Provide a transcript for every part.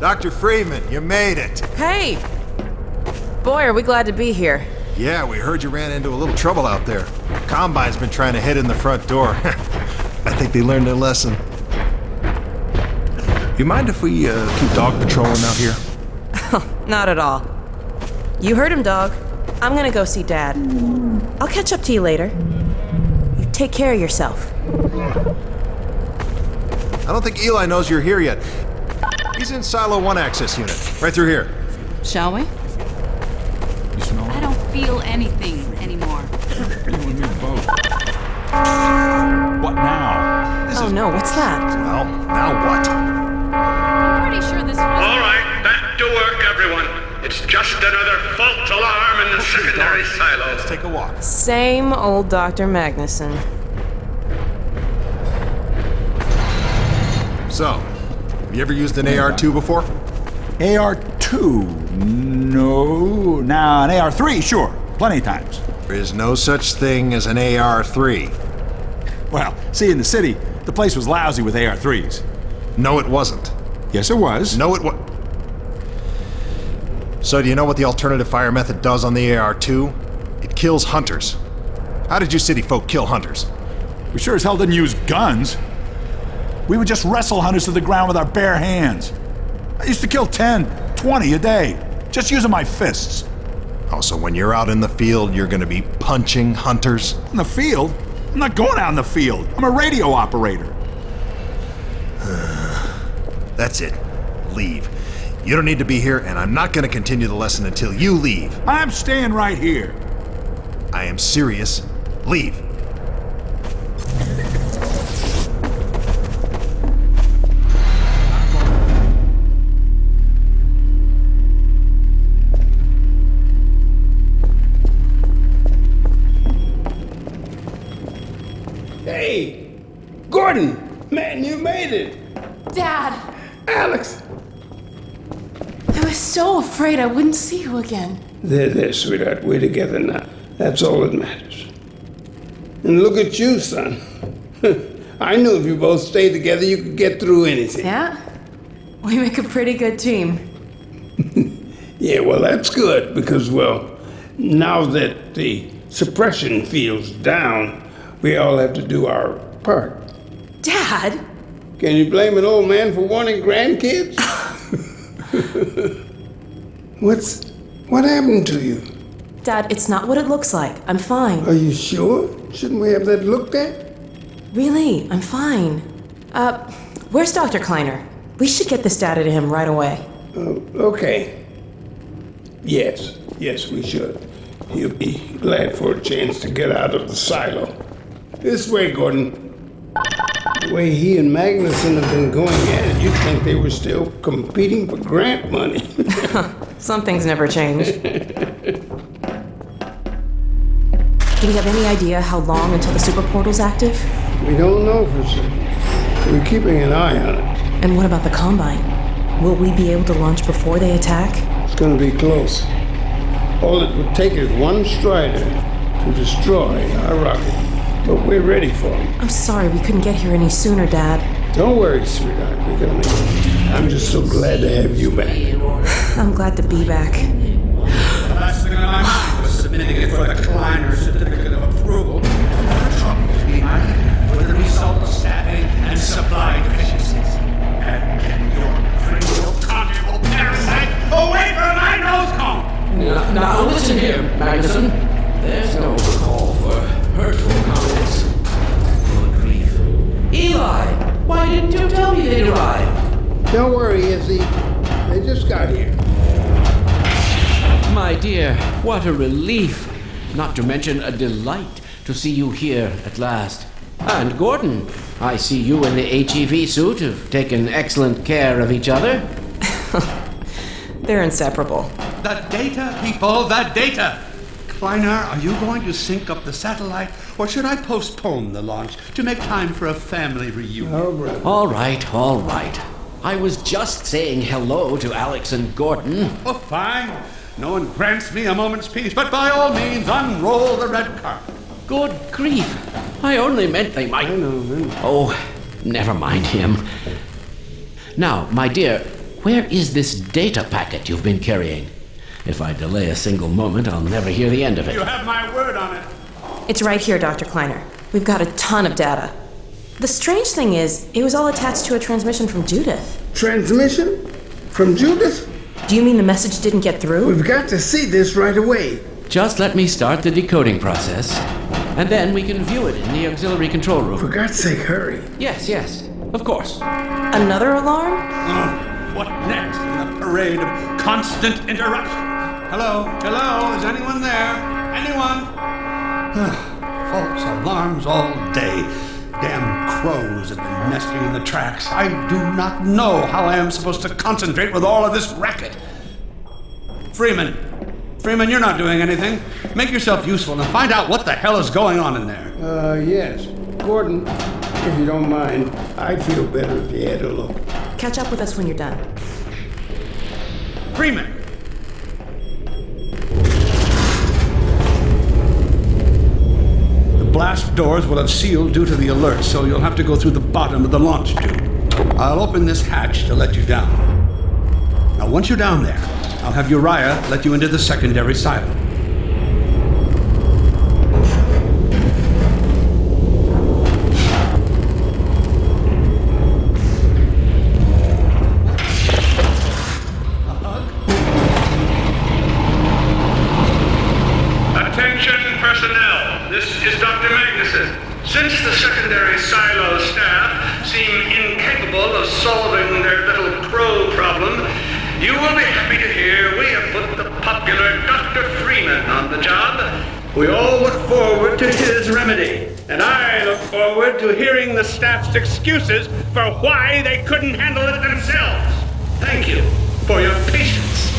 Dr. Freeman, you made it. Hey! Boy, are we glad to be here. Yeah, we heard you ran into a little trouble out there. Combine's been trying to hit in the front door. I think they learned their lesson. You mind if we keep dog patrolling out here? Not at all. You heard him, dog. I'm gonna go see Dad. I'll catch up to you later. You take care of yourself. I don't think Eli knows you're here yet. He's in Silo 1 access unit, right through here. Shall we? You smell it? I don't feel anything anymore. You and me both. What now? Oh no, what's that? Well, now what? I'm pretty sure this was... All right, back to work, everyone. It's just another false alarm in the secondary silo. Let's take a walk. Same old Dr. Magnuson. So, have you ever used an AR-2 before? AR-2? No. Now, an AR-3, sure. Plenty of times. There is no such thing as an AR-3. Well, see, in the city, the place was lousy with AR-3s. No, it wasn't. Yes, it was. No, it was. So do you know what the alternative fire method does on the AR-2? It kills hunters. How did you city folk kill hunters? We sure as hell didn't use guns. We would just wrestle hunters to the ground with our bare hands. I used to kill 10, 20 a day, just using my fists. Oh, so when you're out in the field, you're gonna be punching hunters? In the field? I'm not going out in the field. I'm a radio operator. That's it. Leave. You don't need to be here, and I'm not gonna continue the lesson until you leave. I'm staying right here. I am serious. Leave. Hey, Gordon, man, you made it. Dad! Alex. I was so afraid I wouldn't see you again. There, sweetheart, we're together now. That's all that matters. And look at you, son. I knew if you both stayed together, you could get through anything. Yeah? We make a pretty good team. Yeah, well, that's good, because, well, now that the suppression field's down, we all have to do our part. Dad? Can you blame an old man for wanting grandkids? What happened to you? Dad, it's not what it looks like. I'm fine. Are you sure? Shouldn't we have that looked at? Really, I'm fine. Where's Dr. Kleiner? We should get this data to him right away. Okay. Yes, we should. He'll be glad for a chance to get out of the silo. This way, Gordon. The way he and Magnuson have been going at it, you'd think they were still competing for grant money. Some things never change. Do we have any idea how long until the super portal's active? We don't know for certain. We're keeping an eye on it. And what about the Combine? Will we be able to launch before they attack? It's gonna be close. All it would take is one Strider to destroy our rocket. But we're ready for him. I'm sorry we couldn't get here any sooner, Dad. Don't worry, sweetheart. We're gonna make it. I'm just so glad to have you back. I'm glad to be back. The last thing on my mind was submitting it for the Kleiner certificate of approval. The troubles behind it were the result of staffing and supply deficiencies. And get your cranial conjugal parasite away from my nose cone! Now listen here, Magnuson. There's no call for hurtful comments. Good grief. Eli, why didn't you tell me they'd arrived? Don't worry, Izzy. They just got here. My dear, what a relief. Not to mention a delight to see you here at last. And Gordon, I see you in the HEV suit have taken excellent care of each other. They're inseparable. The data, people, the data! Kleiner, are you going to sync up the satellite, or should I postpone the launch to make time for a family reunion? Oh, brother. All right. I was just saying hello to Alex and Gordon. Oh, fine. No one grants me a moment's peace, but by all means, unroll the red carpet. Good grief. I only meant they might... I know. Oh, never mind him. Now, my dear, where is this data packet you've been carrying? If I delay a single moment, I'll never hear the end of it. You have my word on it. It's right here, Dr. Kleiner. We've got a ton of data. The strange thing is, it was all attached to a transmission from Judith. Transmission? From Judith? Do you mean the message didn't get through? We've got to see this right away. Just let me start the decoding process, and then we can view it in the auxiliary control room. For God's sake, hurry. Yes, of course. Another alarm? Oh, what next in the parade of constant interruption? Hello? Is anyone there? Anyone? False alarms all day. Damn crows have been nesting in the tracks. I do not know how I am supposed to concentrate with all of this racket. Freeman, you're not doing anything. Make yourself useful and find out what the hell is going on in there. Yes. Gordon, if you don't mind, I'd feel better if you had a look. Catch up with us when you're done. Freeman! The blast doors will have sealed due to the alert, so you'll have to go through the bottom of the launch tube. I'll open this hatch to let you down. Now, once you're down there, I'll have Uriah let you into the secondary silo. Attention personnel, this is Dr. Magnuson. Since the secondary silo staff seem incapable of solving their little crow problem, you will be happy to hear we have put the popular Dr. Freeman on the job. We all look forward to his remedy, and I look forward to hearing the staff's excuses for why they couldn't handle it themselves. Thank you for your patience.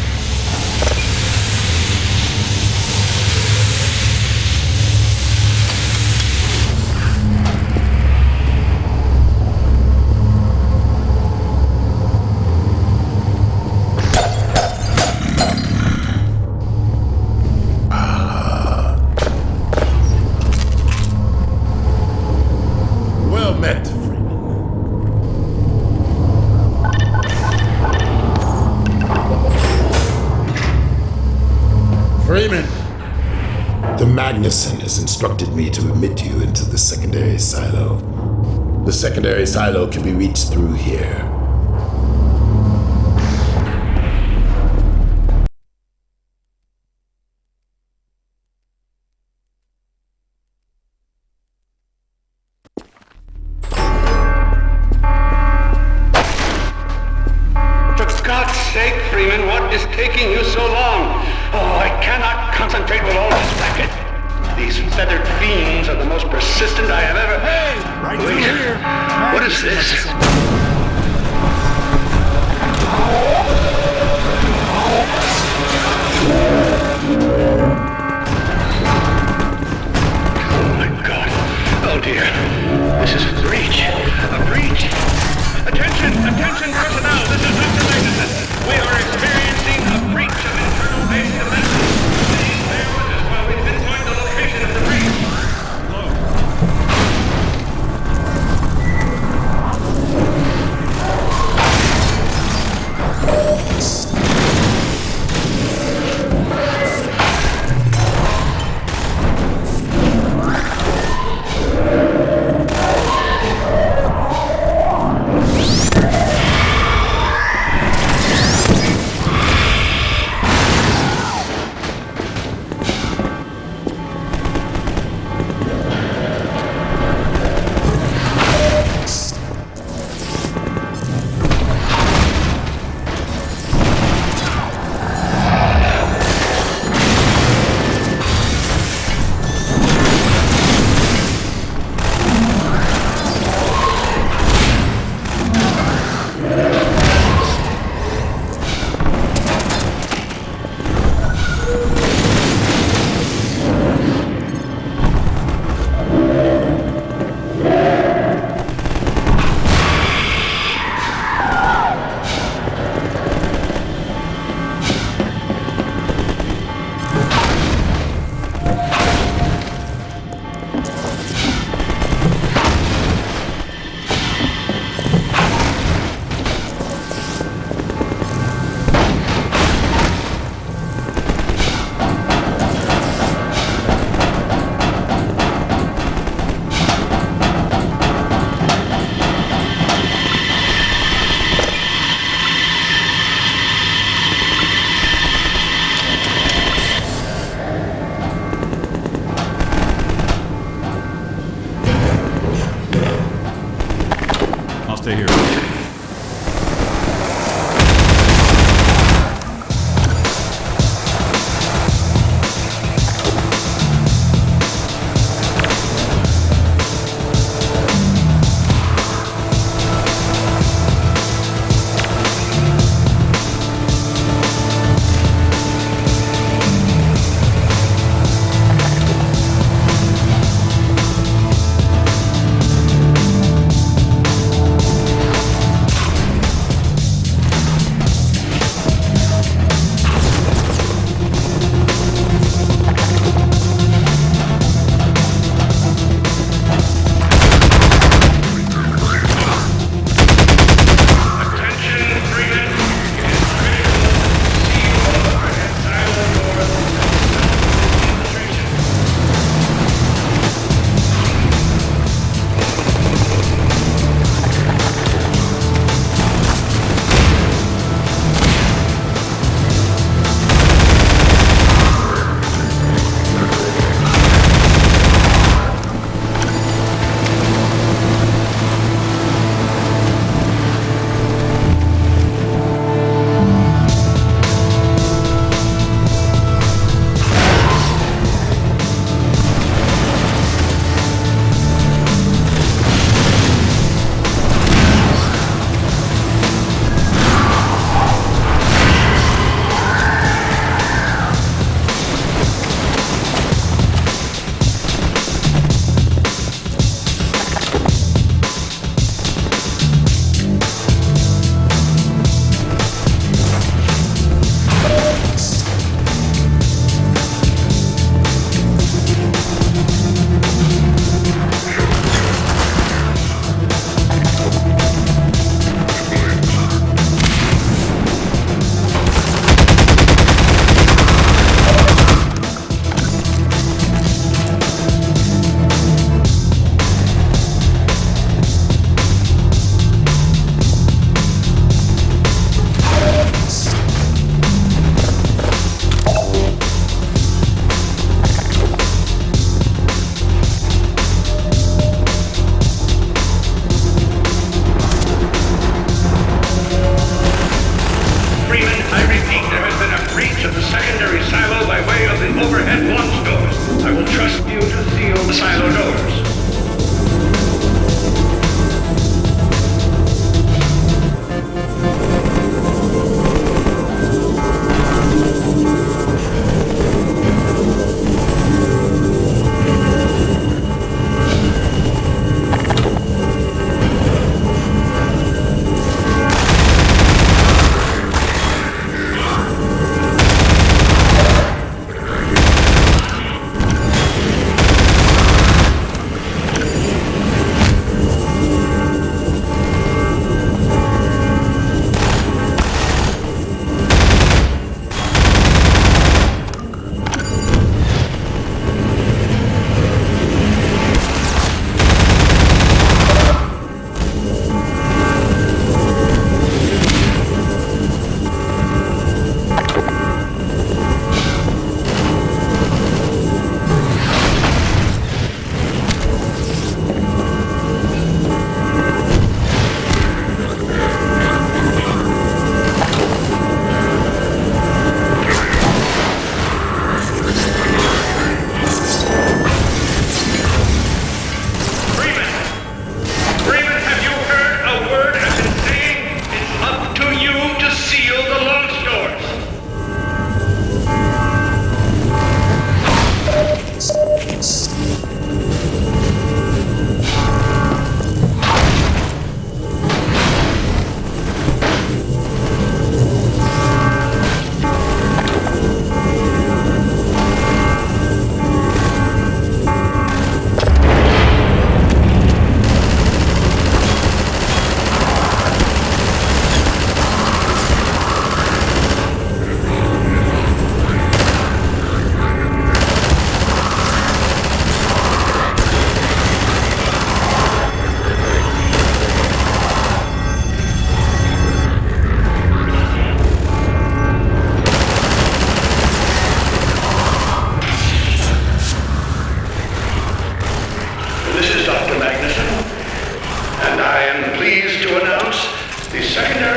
Well met, Freeman. The Magnuson has instructed me to admit you into the secondary silo. The secondary silo can be reached through here. For God's sake, Freeman, what is taking you so long? Oh, I cannot concentrate with all this racket. These feathered fiends are the most persistent I have ever... Hey, right through here. What is this? Oh my God. Oh dear. This is a breach. A breach. Attention personnel. This is Dr. Magnuson. We are experiencing a breach of internal base defenses. Please bear with us while we pinpoint the location of the breach.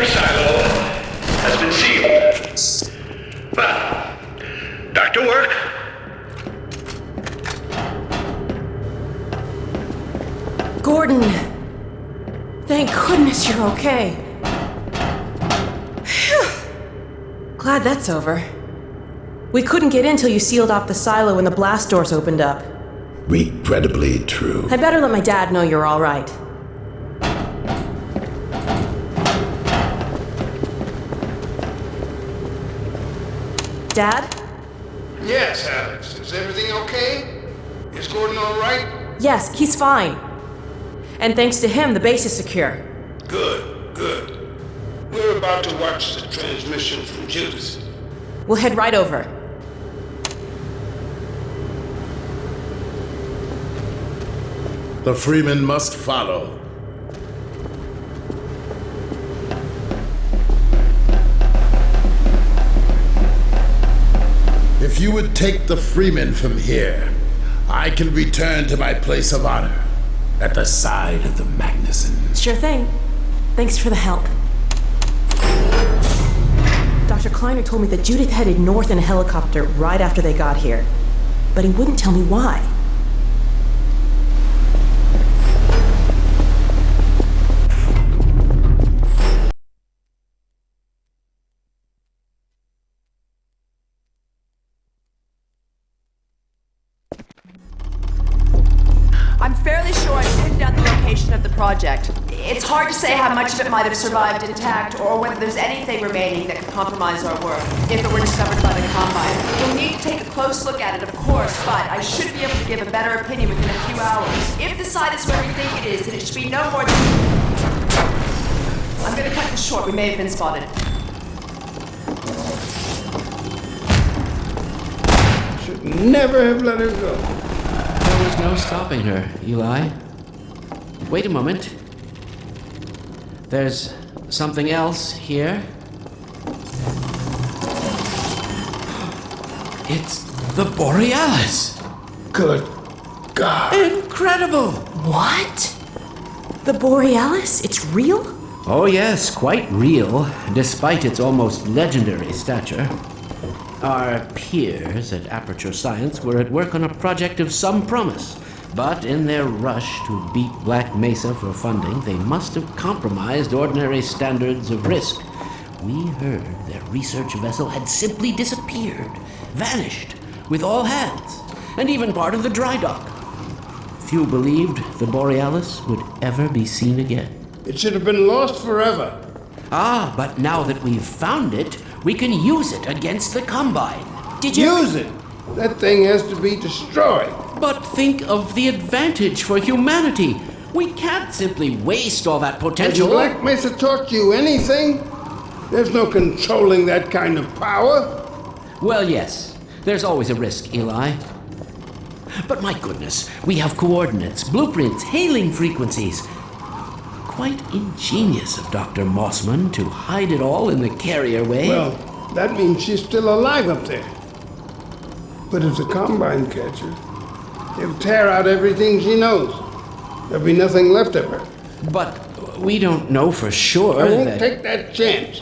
secondary silo has been sealed. Well, back to work. Gordon! Thank goodness you're okay. Phew. Glad that's over. We couldn't get in till you sealed off the silo when the blast doors opened up. Regrettably true. I better let my dad know you're all right. Dad? Yes, Alex. Is everything okay? Is Gordon all right? Yes, he's fine. And thanks to him, the base is secure. Good, good. We're about to watch the transmission from Judas. We'll head right over. The Freeman must follow. If you would take the Freeman from here, I can return to my place of honor at the side of the Magnuson. Sure thing. Thanks for the help. Dr. Kleiner told me that Judith headed north in a helicopter right after they got here. But he wouldn't tell me why. I'm fairly sure I've pinned down the location of the project. It's hard to say how much of it might have survived intact, or whether there's anything remaining that could compromise our work, if it were discovered by the Combine. We'll need to take a close look at it, of course, but I should be able to give a better opinion within a few hours. If the site is where we think it is, then it should be no more than... I'm gonna cut this short. We may have been spotted. Should never have let her go. There was no stopping her, Eli. Wait a moment. There's something else here. It's the Borealis! Good God. Incredible! What? The Borealis? It's real? Oh yes, quite real, despite its almost legendary stature. Our peers at Aperture Science were at work on a project of some promise, but in their rush to beat Black Mesa for funding, they must have compromised ordinary standards of risk. We heard their research vessel had simply disappeared, vanished, with all hands, and even part of the dry dock. Few believed the Borealis would ever be seen again. It should have been lost forever. Ah, but now that we've found it, we can use it against the Combine. Did you... Use it! That thing has to be destroyed. But think of the advantage for humanity. We can't simply waste all that potential. Has Black Mesa taught you anything? There's no controlling that kind of power. Well, yes. There's always a risk, Eli. But my goodness, we have coordinates, blueprints, hailing frequencies. Quite ingenious of Dr. Mossman to hide it all in the carrier way. Well, that means she's still alive up there. But if the Combine catch her, they'll tear out everything she knows. There'll be nothing left of her. But we don't know for sure I won't that... take that chance.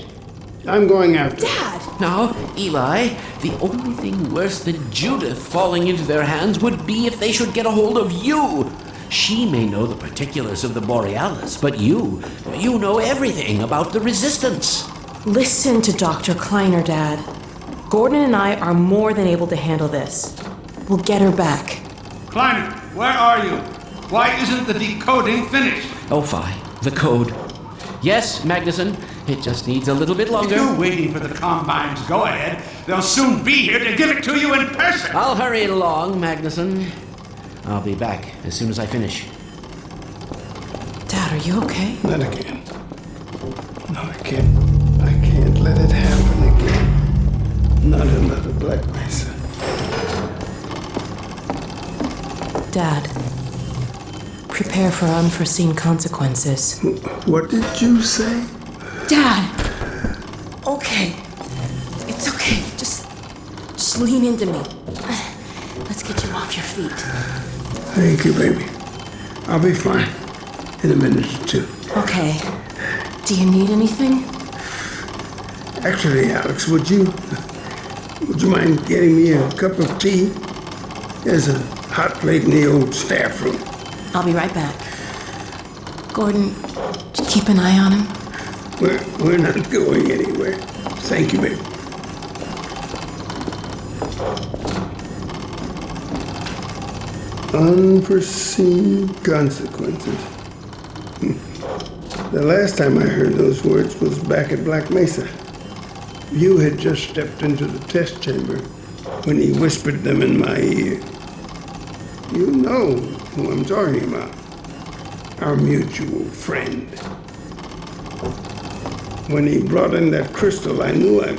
I'm going after her. Dad! Now, Eli, the only thing worse than Judith falling into their hands would be if they should get a hold of you. She may know the particulars of the Borealis, but you know everything about the Resistance. Listen to Dr. Kleiner, Dad. Gordon and I are more than able to handle this. We'll get her back. Kleiner, where are you? Why isn't the decoding finished? Oh, fine. The code. Yes, Magnuson. It just needs a little bit longer. If you're waiting for the Combine's go-ahead, they'll soon be here to give it to you in person. I'll hurry it along, Magnuson. I'll be back as soon as I finish. Dad, are you okay? Not again. No, I can't let it happen again. Not another Black Mesa. Dad, prepare for unforeseen consequences. What did you say? Dad! Okay. It's okay. Just lean into me. Let's get you off your feet. Thank you, baby. I'll be fine in a minute or two. Okay. Do you need anything? Actually, Alex, would you mind getting me a cup of tea? There's a hot plate in the old staff room. I'll be right back. Gordon, just keep an eye on him. We're not going anywhere. Thank you, babe. Unforeseen consequences. The last time I heard those words was back at Black Mesa. You had just stepped into the test chamber when he whispered them in my ear. You know who I'm talking about. Our mutual friend. When he brought in that crystal, I knew I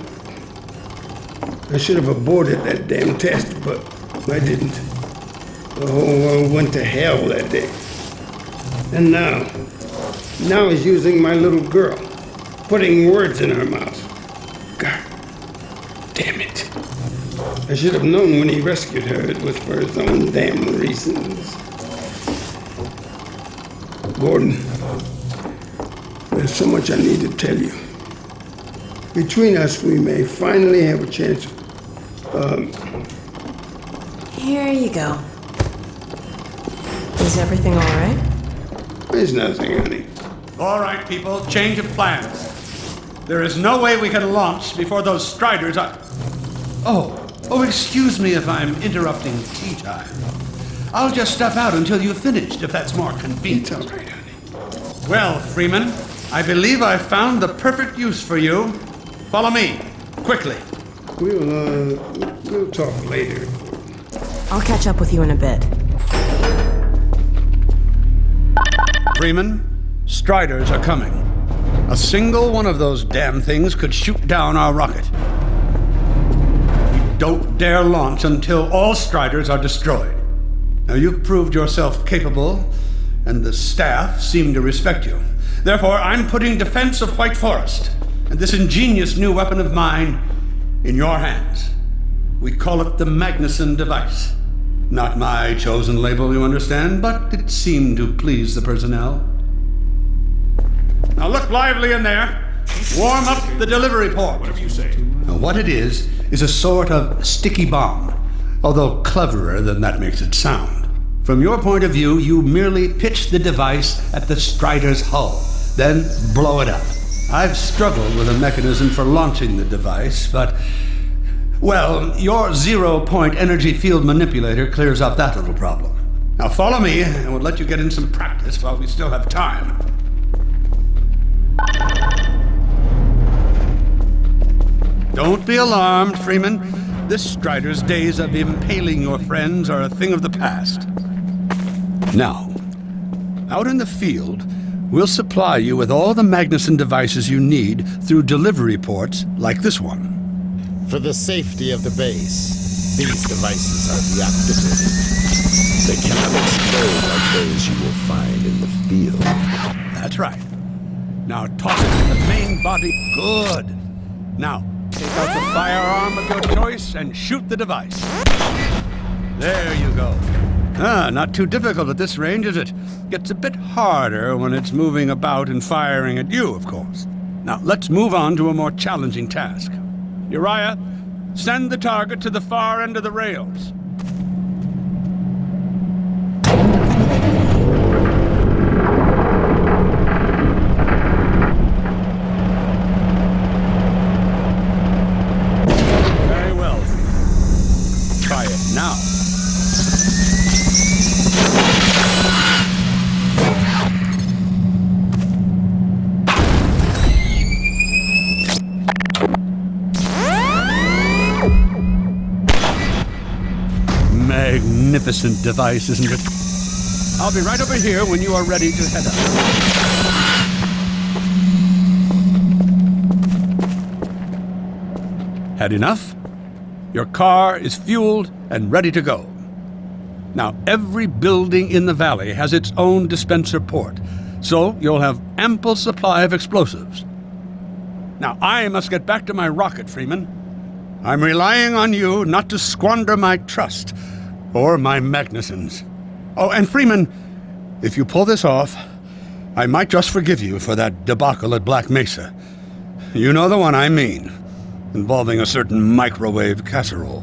should have aborted that damn test, but I didn't. The whole world went to hell that day. And now he's using my little girl, putting words in her mouth. God damn it. I should have known when he rescued her it was for his own damn reasons. Gordon, there's so much I need to tell you. Between us, we may finally have a chance Here you go. Is everything all right? There's nothing, honey. All right, people, change of plans. There is no way we can launch before those Striders are... Oh, excuse me if I'm interrupting tea time. I'll just step out until you've finished, if that's more convenient. It's all right, honey. Well, Freeman, I believe I've found the perfect use for you. Follow me, quickly. We'll talk later. I'll catch up with you in a bit. Freeman, Striders are coming. A single one of those damn things could shoot down our rocket. We don't dare launch until all Striders are destroyed. Now, you've proved yourself capable, and the staff seem to respect you. Therefore, I'm putting defense of White Forest and this ingenious new weapon of mine in your hands. We call it the Magnuson device. Not my chosen label, you understand, but it seemed to please the personnel. Now look lively in there. Warm up the delivery port. Whatever you say. Now what it is a sort of sticky bomb, although cleverer than that makes it sound. From your point of view, you merely pitch the device at the Strider's hull, then blow it up. I've struggled with a mechanism for launching the device, but... well, your zero-point energy field manipulator clears up that little problem. Now follow me, and we'll let you get in some practice while we still have time. Don't be alarmed, Freeman. This Strider's days of impaling your friends are a thing of the past. Now, out in the field, we'll supply you with all the Magnuson devices you need through delivery ports like this one. For the safety of the base, these devices are deactivated. They cannot explode like those you will find in the field. That's right. Now toss it to the main body. Good. Now, take out the firearm of your choice and shoot the device. There you go. Not too difficult at this range, is it? Gets a bit harder when it's moving about and firing at you, of course. Now, let's move on to a more challenging task. Uriah, send the target to the far end of the rails. Very well. Try it now. Magnificent device, isn't it? I'll be right over here when you are ready to head up. Had enough? Your car is fueled and ready to go. Now, every building in the valley has its own dispenser port, so you'll have ample supply of explosives. Now, I must get back to my rocket, Freeman. I'm relying on you not to squander my trust, or my Magnusons. Oh, and Freeman, if you pull this off, I might just forgive you for that debacle at Black Mesa. You know the one I mean, involving a certain microwave casserole.